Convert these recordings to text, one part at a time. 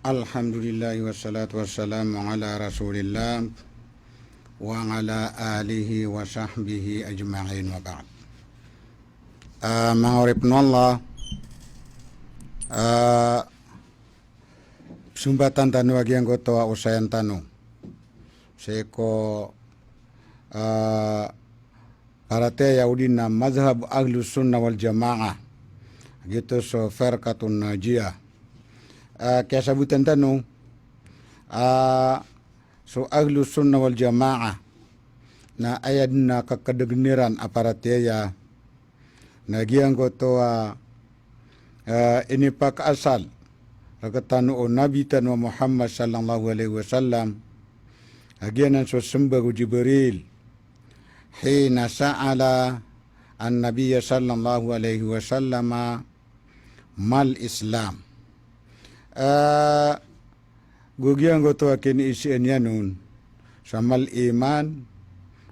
Alhamdulillah wassalatu wassalamu ala rasulillah wa ala alihi wa sahbihi ajma'in wa ba'd. Mga oripno Allah, sumbatan tanu agi ang goto usayan tanu. Seko parate yaudina mazhab ahlus sunnah wal jamaah. Gitu so firqatun najiyah. Kaya sabutan tanu so ahlus sunnah wal jamaah na ayad na kakadagniran aparateya nagyang ko to ini pak asal rakatanu o nabi tanu Muhammad sallallahu alaihi wasallam agyanan so sumbagu Jibril hina sa'ala an nabiyya sallallahu alaihi wasallam mal Islam. Gugyang ko to akin isian yanun sa mal iman,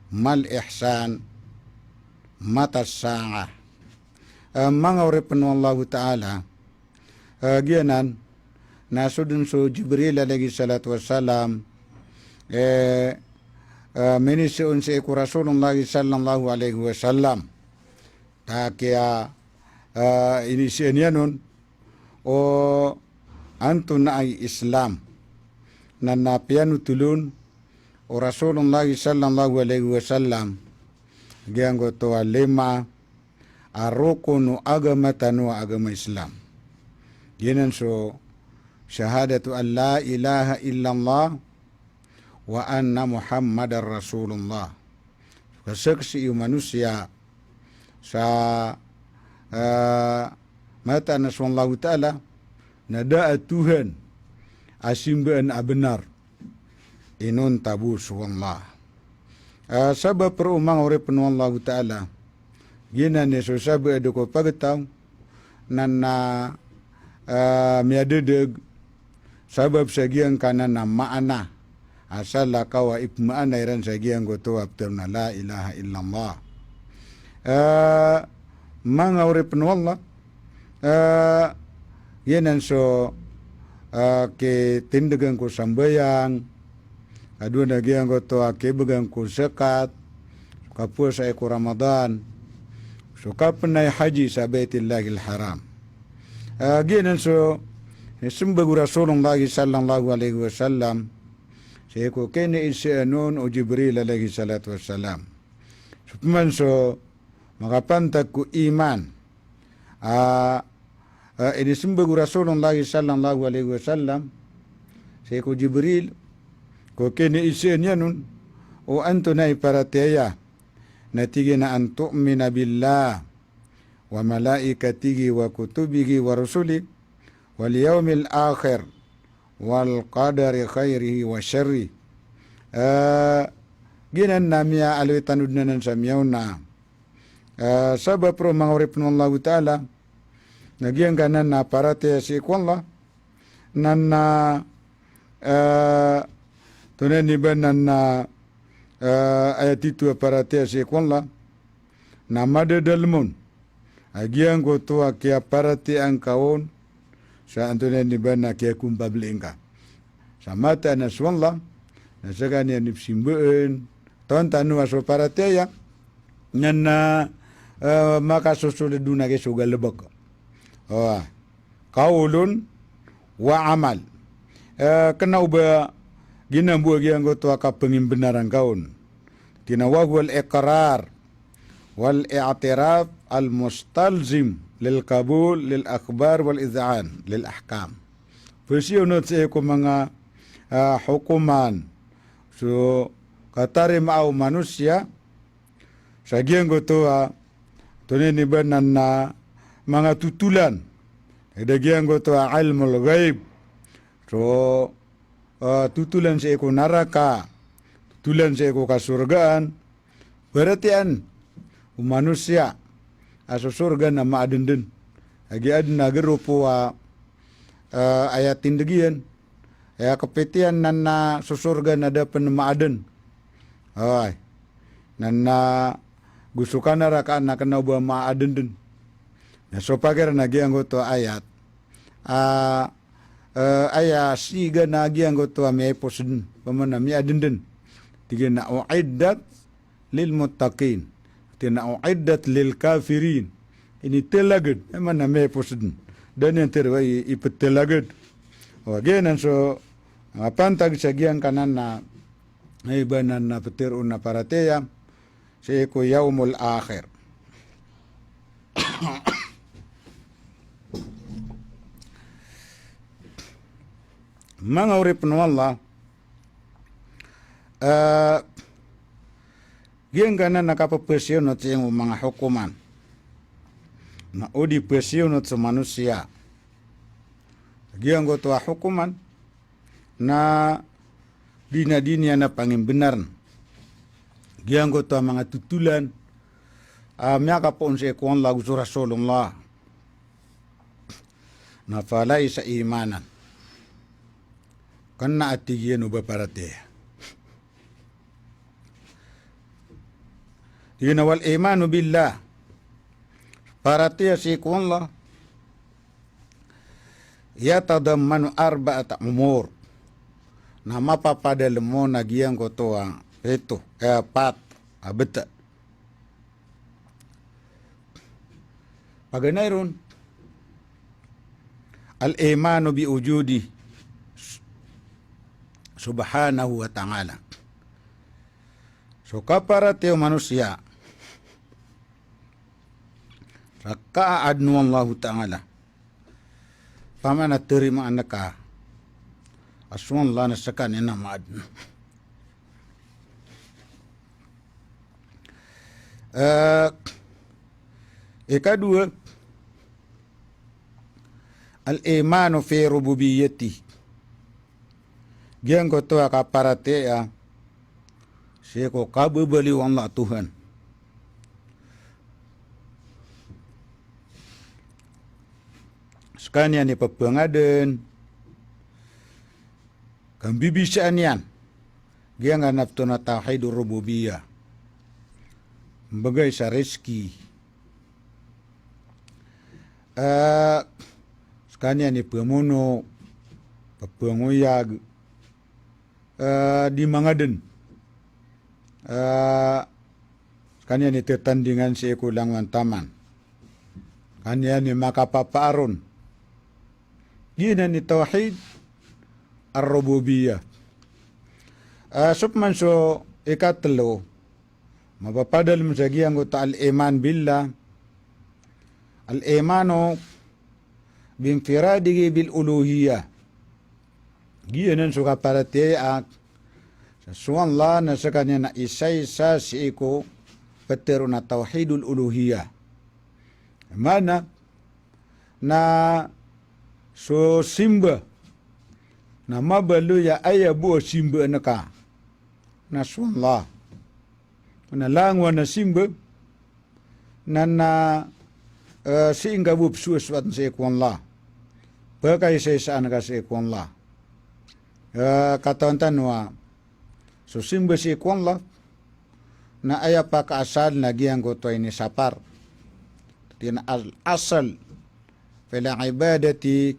mal ihsan, matas sa'a. Mga uripan Allah Ta'ala, gyanan, nasudun so Jibril alaihi salatu wassalam, minisiun si iku Rasulullah sallallahu alaihi wasallam, kaya inisian yanun, o anto na ay Islam na napianu tulun o Rasulullah sallallahu alaihi wasallam gyan ko to lima arukunu agama tanu agama Islam ginan so syahadatu an la ilaha illallah wa anna Muhammadar Rasulullah kasaksi manusia sa mata nasallahu ta'ala nada Tuhan asimbaan benar inun tabu suwallah sabab perumang ore penuh Allah Ta'ala gina ne so sabab edo ko pagataw nana miadedeg sabab sagiang kanan na maana asal lakawa ipmaana iran sagiang ko to apter na la ilaha illallah mga ore penuh Allah yanan so ke tindagan ko sambayang adu nagyang ko to ke bagang ko zakat kapur sa ko Ramadan so kapanay haji sa Baitillahil Haram yanan so sumbagu Rasulullah sallallahu alaihi wasallam sa ko kene isyanon o Jibril alaihi salatu wassalam so man so makapantag ko iman ini sumbagu Rasulullah sallallahu alaihi wasallam saya ko Jibril ko kene isinya nun o anto na iparateya natige na an tu'mina billah wa malaikatihi wa kutubihi wa rusuli wal yawmil akhir wal qadari khairihi wa syarri ginan namia alwi tanudnanan samyauna sabab pro mangurip Allah Ta'ala nagyang kanan na parate si kwalla nanna tunan iban nanna ayat itu parate si kwalla na madadalmun agyang ko to akia parate ang kaon sa antunan iban na kia kumpablinga sa mata na swalla na sagan yan ipsimbuin ton tanu aso parate ya nanna makasusulid duna ke sugal lebak kaulun wa amal kena uba gina buah yang goto aka pengimbenaran kaun kina wal iqrar wal i'tiraf al mustalzim lil qabul lil akhbar wal iz'an lil ahkam fasiunot sa ko mga hukuman so katari mau manusia sa giyang goto tunin ibanan na mga tutulan edagyan ko to ilmul ghaib so tutulan sa iko naraka tutulan sa iko kasurgaan berarti manusia aso surga na maadendin agi adna gerupo ayat tindagian ya kepetian nana susurga nada penemaaden ay nana gusukan naraka na kena ba maadendin. So pagar nagi ang to ayat aya siga nagi anggoto ame posen pamana mi adenden tiga na uiddat lil muttaqin tina uiddat lil kafirin ini telaged mana me posen dan yang terwai ipetelaget wagenan so apantag sagian kanan na ibanan na petir una parateya seko yaumul akhir. Mga urip no Allah gian kana nakapapasyonot sa iyong mga hukuman na udi pasyonot sa manusia gian ko to hukuman na dinadinya na pangimbenar gian ko to mga tutulan miyaka po sa ikuan lagu sa Rasulullah na falay sa imanan kana atigyan o baparate. Yun wal imanu billah. Parate si Allah yatadammanu arba'at umur. Na mapapadal mo nagyan ko to ang ito, pat, abeta. Paganayron, al-imanu bi ujudi subhanahu wa ta'ala. So kaparateo manusia rakaadnu Allah ta'ala pamana terima anaka aswan la nasakan ina maadnu ikadua al-imanu fi rububiyyati gian ko to akaparate ya seko kabubali Allah Tuhan sekalian ni papangaden kan bibisaan yan gian nga naftuna tauhidur rububiyah bagay sa rezeki sekalian ni pamuno papanguyag di Mangaden kanya ni tertandingan si ekulangan taman kanya ni makapapaaron gina ni tauhid ar-rububiyah supman so ikatlo mapapadal masagi ang al-iman billah al-imanu binfiradihi bil-uluhiyah gianan suka parate ak suan la na sakanya na isay sa siiko petero na tauhidul uluhiyah mana na so simba na mabalu ya ayabu simba naka na suan la na langwa na simba na sehingga bup suaswat sa ikon la pakai sa isaan ka sa ikon la katawan tanwa so simba si ikon la na aya pa kaasal na giyang ko to ini sapar tina al-asal fila ibadati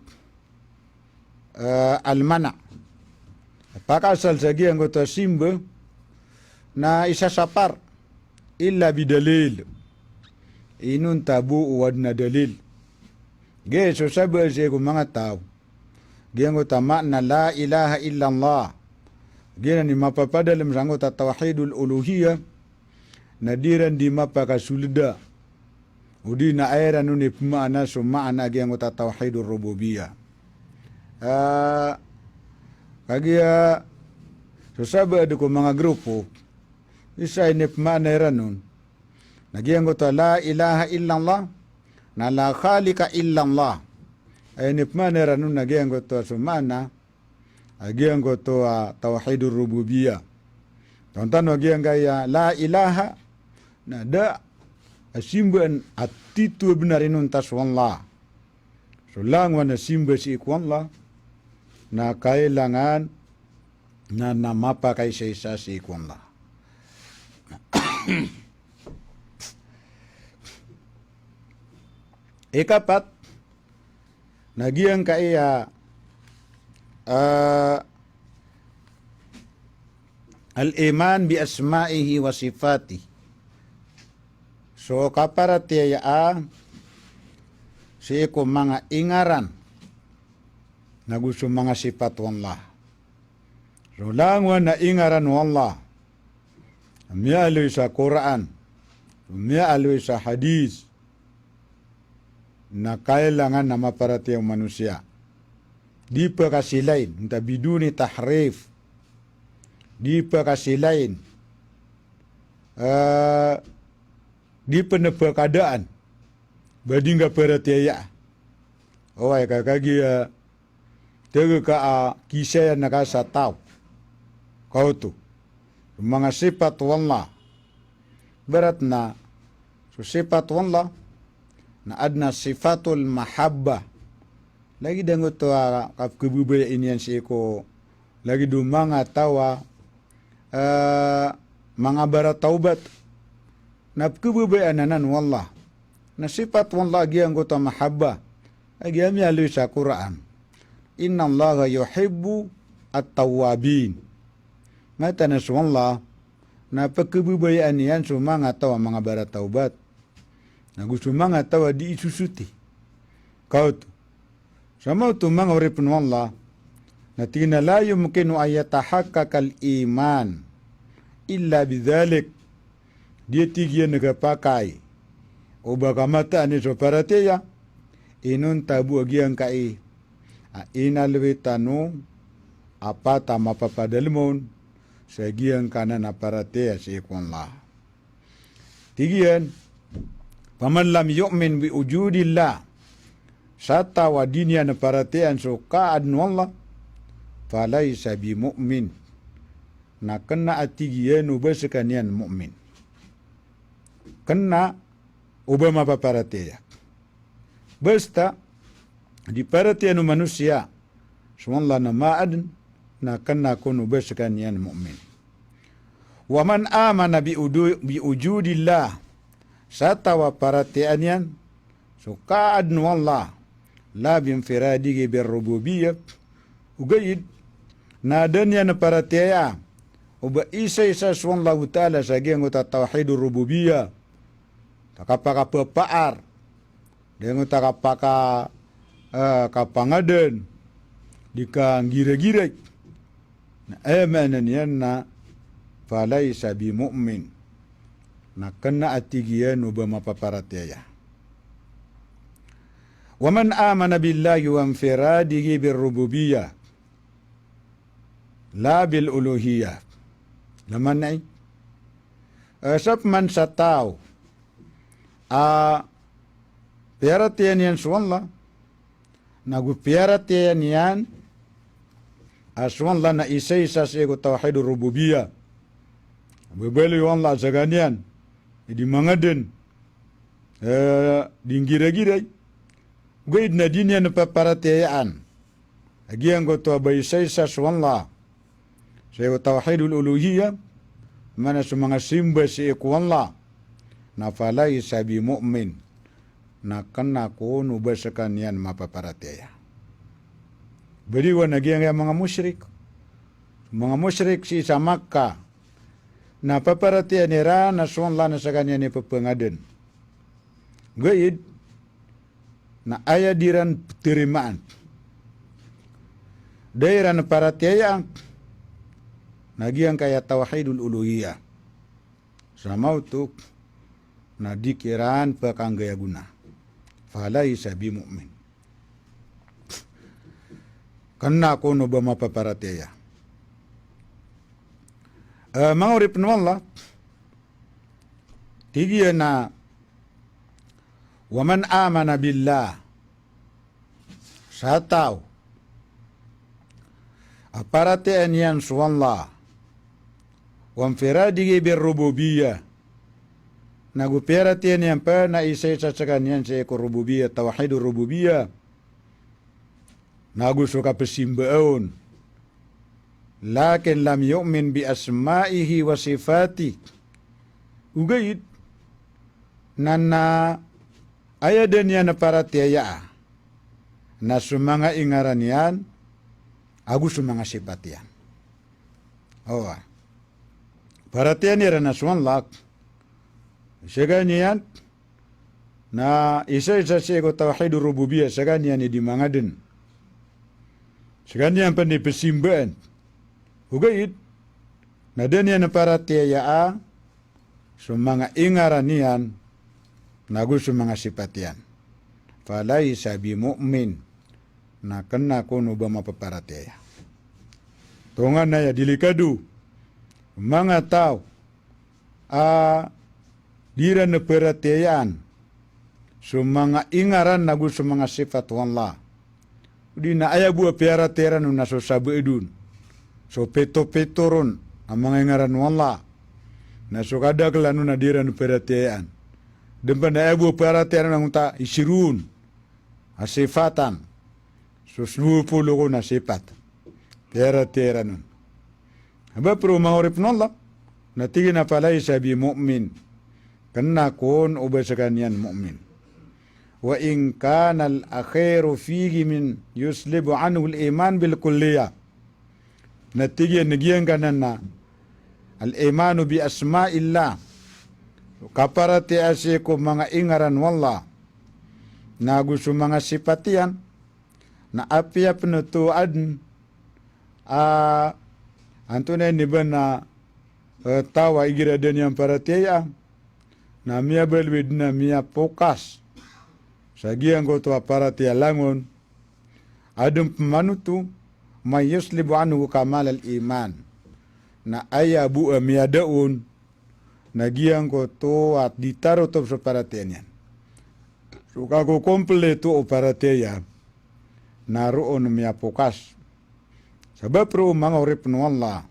al-mana pa kaasal sa giyang ko to simba na isa sapar illa bidalil inun tabu uwad na dalil ge so sabi siya kung mga tao giyang ko tama na la ilaha illallah gina ni mapapadalam sa ta tawhidul uluhiyah na diran di mapakasulida udi na ayra nun ipmaana so maana giyang ko ta tawhidul rububiyah kagiya so sabi ko mga grupo isa inipmaana ayra nun nagyang ko ta la ilaha illallah na la khalika illallah ay nipmana ranun nagyang ko to sumana agyang ko to tauhidur rububiyah tontan nagyang kaya la ilaha na da asimban atitu benarinun taswallah so langwan asimba si ikwallah na kailangan na namapa kay sa si ikwallah ikapat nagyang kaya al-iman bi asma'ihi wa sifatihi. So kaparatiya si ko mga ingaran na gusto mga sifat wallah. So langwan na ingaran wallah. Mialoy sa Quran, mialoy sa hadis na kailangan na maparati ang manusia. Di pa kasi lain, biduni tahrif. Di pa kasi lain. Di pa na keadaan. Bading ka peratiaya. Awai kakagi tega ka kisah yang nakasa tahu. Kau tu. Mga sifat wallah. Berat na. So sifat wallah. Na adna sifatul mahabbah. Lagi dengo to kebubaya ini yang siiko. Lagi do mga tawa. Mga bara taubat. Na kebubaya nanan wallah. Na sifat wallah agi ang to mahabbah. Agi ami alu sa Quran. Inna Allah yuhibbu at-tawwabin. Ngata na wallah. Na pagkebubayaan yan sumanga tawa mga bara taubat. Na gusto mga tawa di isusuti. Kau tu. Sama tu mga uripun wallah. Na tina la yumkinu ayatahakkakal iman. Illa bidhalik. Dia tigyan nagapakai. O baka mata ni so parateya. Inun tabu agiang kai. Inalwi tanu. Apa tama papadalmon. Segian kanan aparatea si ikunlah. Tigian. Paman lam yu'min bi ujudillah. Sata wa dinia na paratean so ka'adun wallah. Falaysa bi mu'min. Na kena atigian ubasakan yan mu'min. Kena ubama paparatea. Basta di paratean manusia. Sumallah na ma'adun. Na kena kunu berskan yan mu'min. Wa man amana bi ujudillah. Satawa paratian yan. So ka'adn wallah. La binfiradige birrububiyah. Ugayid. Na dan yan paratiaya. Uba isa-isa suwallahu ta'ala sa giyang uta tawhidur rububiyah. Takapakapapaar. Dengan takapaka kapangadan. Dika gira-gira. Na amanan yan na falaysa bi mu'min. Na kena atigiyan uba mapaparataya. Wa man amana billahi wa infiradihi birrububiyah. La bil uluhiyah. Laman na sap man sa tao. Piaratiyan yan suwallah. Nagupiaratiyan yan. Aswan na isa-isa sa ego tawhidur rububiyah. Bebeli wallah saganian. Di mga din. Dinggira-gira. Gawid na din yan paparatayaan. Agi ang goto abay isa-isa sa wallah. Sa ego tawhidul uluhiyah. Mana sa mga simba sa ego wallah. Na falay sabi mu'min. Na kena ko nubasakan yan mapaparataya. Beriwan lagi yang mga musyrik. Mga musyrik si sa Makkah. Na paparatian nira na suwanla na sa kanya ni papangadan. Gayid. Na ayadiran terimaan. Dairan paratiaya. Nagi yang kaya tawhidul uluhiyah. Sama utuk. Na dikiran pakanggaya guna. Falay sabi mu'min. Kena ko no ba mapaparataya. Maurip na wallah. Tigiyan na. Waman amana billah. Sa tao. Aparatian yan suwallah. Wamfiradihi birrububiyah. Naguperatian yan pa na isa-isa sa kanyan sa eko rububiyah. Tawhidur rububiyah. Nagusto ka pasimbaon. Lakin lam yu'min bi asma'ihi wa sifati. Ugayid. Nana ayadan yan na paratiyaya. Na sumanga ingaran yan. Agus mga sipatian. Oh. Perhatian ni rana suan lak. Seganyan na isa-isa siya tauhid rububiyah seganyan ni di mangadin. Seganyan pa ni pesimbaan. Hugayit na danyan na paratiya sumanga ingaranian nagu sumanga sipatian. Falai sabi mu'min na kena kuno ba mapaparatiya. Tungan na ya dilikadu mga tao dira na peratiyan sumanga ingaran nagu sumanga sifat wallah. Di na aya buah piara teran na so sabu edun. So peto-petoron ang mga ingaran wallah. Na so kada kelanu na dira na peratiyan. Dempan na aya buah piara teran ang ta isirun. Asifatan. So 20 ko na sifat. Piara teran. Haba pero mangorip nolak. Natigi na palay sabi mu'min. Kena kon ubasakanyan mu'min. Wa in kana al-akhiru fihi min yuslibu anhu al-iman bil kulliyah. Natigi nagiyan kanan na al-imanu bi asma'illah. Kaparati asiku mga ingaran wallah. Na gusto mga sipatian. Na apya penutuan. Antunay ni ba na tawa igira din yang paratiya. Na miya belwid na miya pokas. Sagi ang goto paratiya langon. Adum pemanutu. May yuslibu anhu kamal al-iman. Na aya bu miya daun. Nagiang goto at ditaro top sa paratiyan yan. So kako kompleto o paratiya. Naroon miya pokas. Sebab pro mga urip no Allah.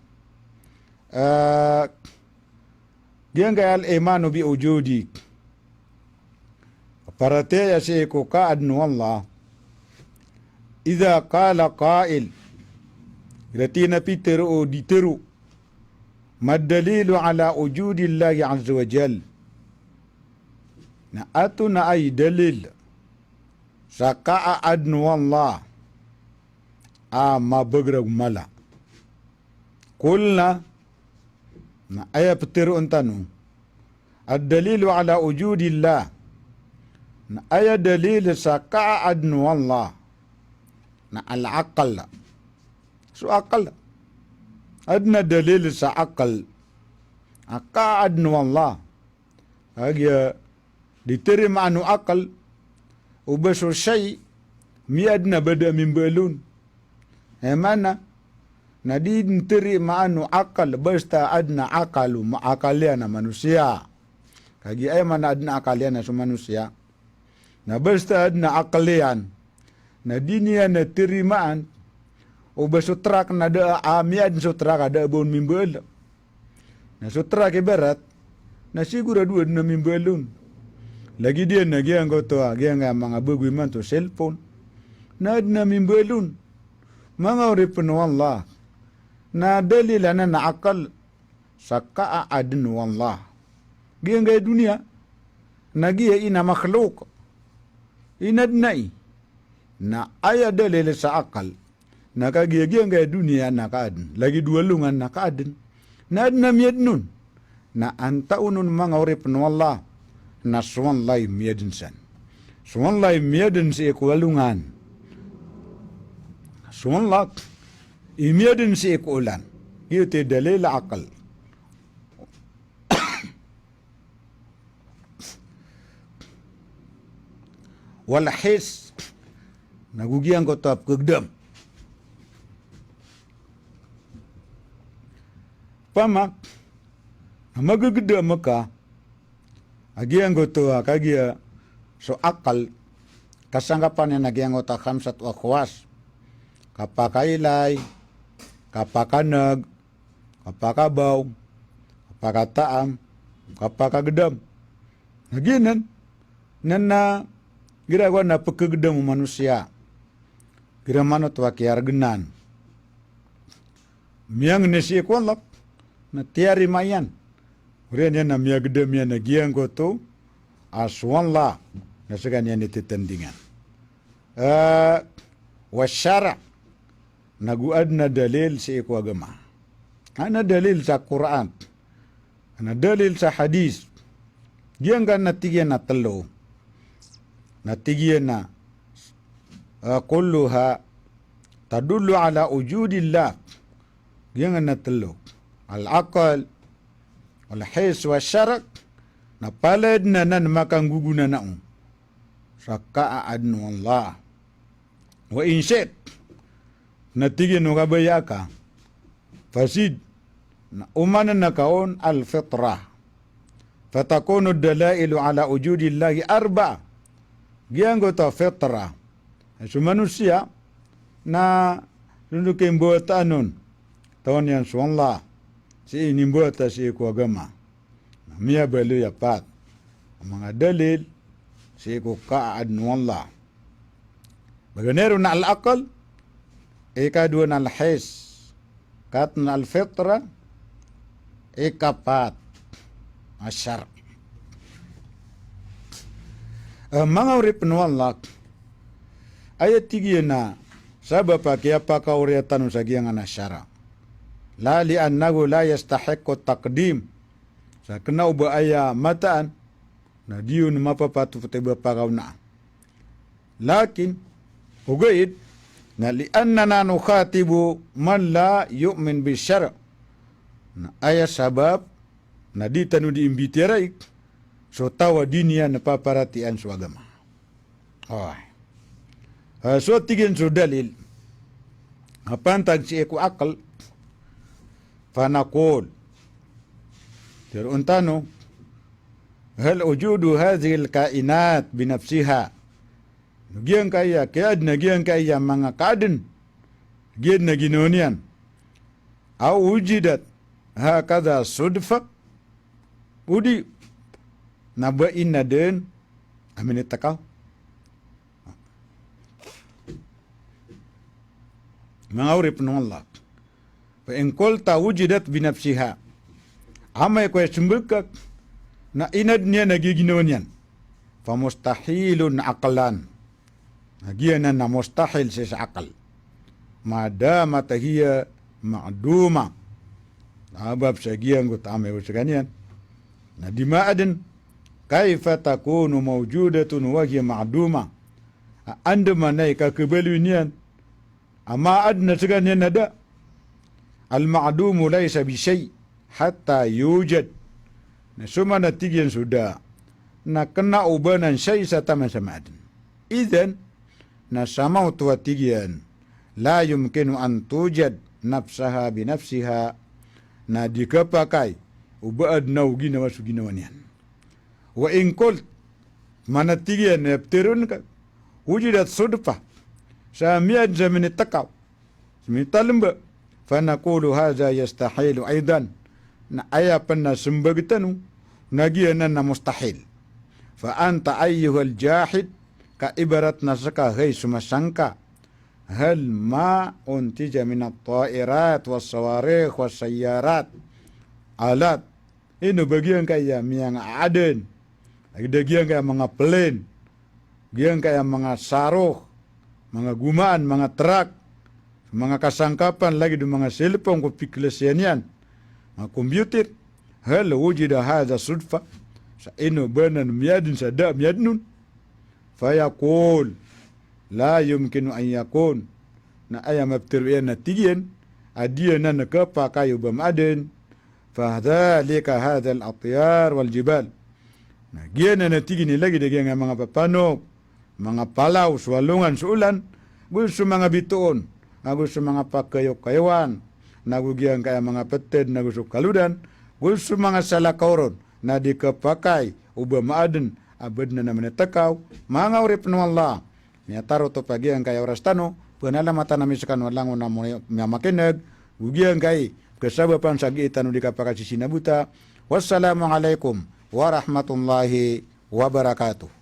Diyan kaya al-imanu bi ujudi. Parateya si ko kaad no Allah. Iza qala qail. Ratina piteru o diteru. Madalilu ala ujudi Allah azza wa jal. Na atu na ay dalil. Sa kaad no Allah. Ma begrag mala. Kulna na aya petiru entanu. Ad-dalilu ala wujudillah. Na aya dalil sa ka'adnu Allah. Na al-aqal. So aqal. Adna dalil sa aqal. Ka'adnu Allah. Agya diterima anu aqal. Ubasu syai. Miadna bada min balun. Mana na dinteri maanu akal basta adna akalu maakalia na manusia. Kagi ay mana adna akalia na sa manusia. Na basta adna akalian na dinia na tirimaan o basutrak na da amiad sutrak ada bon mimbel. Na sutrak ibarat na sigura dua na mimbelun. Lagi dia na giang goto giang mga bagwiman to cellphone. Na adna mimbelun. Mga uripin wallah. Na dalilan na akal sa kaadin wallah. Giyang gaya dunia. Nagiya ina makhluk. Inadnai. Na aya dalil sa akal. Nakagiyang gaya dunia na kaadin. Lagi dua lungan na kaadin. Na adna miyad nun. Na antaunun mga uripin wallah. Na suwanlay miyadin san. Suwanlay miyadin si ikwalungan. Sumanlak, imiyadin si ikulan. Ito dalil akal. Walhis, nagugiang ko tap kagdam. Pamak, magagdam ka, agiang ko to kagia, so akal, kasangkapan na nagiang ko ta khamsat wa khawas. Kapakailay, kapakanag, kapakabaw, kapakataam, kapakagdam. Naginan, na ginagawa na pagkagdam mo manusia. Giramanot wakiarganan. Miyang nasi ikwalak, na tiari mayan. Uriyan yan na miyagdam yan na giyang ko to, aswanla, nasagan yan ititendingan. Wasyara, naguad na dalil sa iku agama. Ana dalil sa Quran. Ana dalil sa hadis. Diyan kan natigyan na telo. Natigyan na kulluha tadullu ala wujudillah. Diyan kan natelo. Al-aqal, al-his wa syarak, na palad na nan makang guguna naong. Sa kaadnu Allah. Wa insyet, natigyan no kabaya ka, fasid, na umanan na kaon al-fitra. Fatakunu dalailu ala wujudillahi arba. Diyan ko to fitra. So manusia, na nundukin buat anun, tahun yang suwallah. Si inimbuata si iku agama. Mia balu ya pat. Mga dalil si iku kaadnu Allah. Baganero na al-aqal, ikadua na al-his, kat na al-fitra, ikapat, asyar. Mga urip nu Allah, ayat tigi na, sabab kaya pakauriatan sa giyang anasyara. La li'annahu la yastahiqqu taqdim. Sa kena uba aya mataan na diun mapapatu tiba pagaw na. Lakin ugaid na li'annana nukhatibu man la yu'min bisyara. Na aya sabab na di tanu diimbitirai so tawa dinia na paparatian su agama. So tigin su dalil. Apantag si iku akal فنقول ترونتانو هل وجود هذه الكائنات بنفسها نجيان كايا كاد نجيان كايا مانا كادن جيد نجينونيان أو وجدت هكذا صدفة ودي نبأين ندين أمين التقاو ما أورب الله فإن قلت وجدت بنفسها أما يكون سمبكك na inad niya nagiginawan famustahilun aqlan. Nagiyanan na mustahil sa akal. Madama tahiya ma'duma. Abab sa giyang gutamay sa ganyan. Na di maadin, kaifa takunu mawjudatun wa hiya ma'duma. Anda manay kakabaliw niyan. Amaad na sa ganyan na da. Al-ma'dumu laysa bishay hatta yujad. Na sumana tigyan sudah na kena ubanan syai sa tama sama adin. Idhan na sama tuwa tigyan la yumkinu an tujad nafsaha binafsiha na dikapakai ubaad na uginawa su ginawan yan. Wa in kult mana tigyan na ptirun ka wujidat sudfa sa miyad sa minitakaw sa minitalimba fanaqulu hadha yastahilu aidan na ayapan na sumbagitanu nagiyanan na mustahil. Fa anta ayyuhal jahid ka ibarat na saka hay sumasangka hal ma untija min at-ta'irat was-sawarikh was-sayyarat alat ino bagian kaya miyang aden bagian kaya mga plane bagian kaya mga saruh mga gumaan mga truck mga kasangkapan lagi di mga cellphone ko piklesyan yan mga computer hal wujida hadha sudfa sa ino banan miyadin sa da miyadnun fayaqul la yumkinu an yakun na aya mabtiruyan na tigyan adiyan na nakapakayo bamaden fahdhalika hadha al-atyar wal jibal na giyan na tigyan lagi dagyan nga mga papanog mga palaw swalungan suulan gusto mga bituon gusto mga pakayo-kayawan nagugyan kaya mga peted na gusto kaludan gusto mga salakauron na dikapakai uba maaden abad na naman itakaw mga urip no Allah niya taro to pagi ang kaya oras tano panalamata na misakan walang na makinag ugyan kay kasabapan sa giitan dikapakai sinabuta wassalamu alaikum warahmatullahi wabarakatuh.